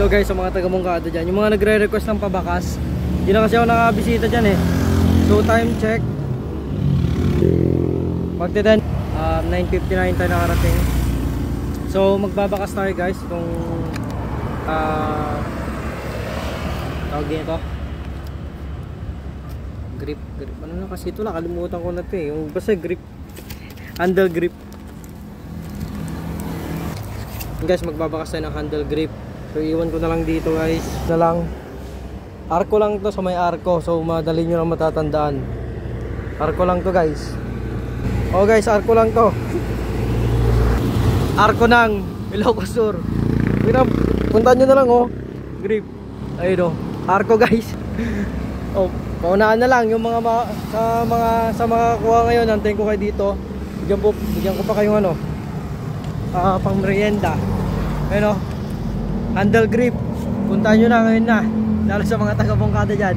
Hello guys sa mga taga-Mungkado dyan. Yung mga nagre-request ng pabakas, hindi na kasi ako nakabisita dyan eh. So time check, magte-10, 9:59 tayo nakarating. So magbabakas tayo guys kung tawag ito grip, ano na kasi ito, nakalimutan ko na ito eh. Yung basta grip, handle grip guys. Magbabakas tayo ng handle grip. So iwan ko na lang dito guys, na lang arko lang to, sa may arko. So madali nyo lang matatandaan, arko lang to guys. Oh guys, arko lang to, arko ng Ilocos Sur. Punta nyo na lang oh, grip. Ayun oh, arko guys. Oh, paunaan na lang yung mga sa mga kuha ngayon. Antayin ko kayo dito. Bigyan ko pa kayong ano, pang merienda. Ayun oh, handle grip. Punta nyo na ngayon na, lalo sa mga taga-Mungkado dyan.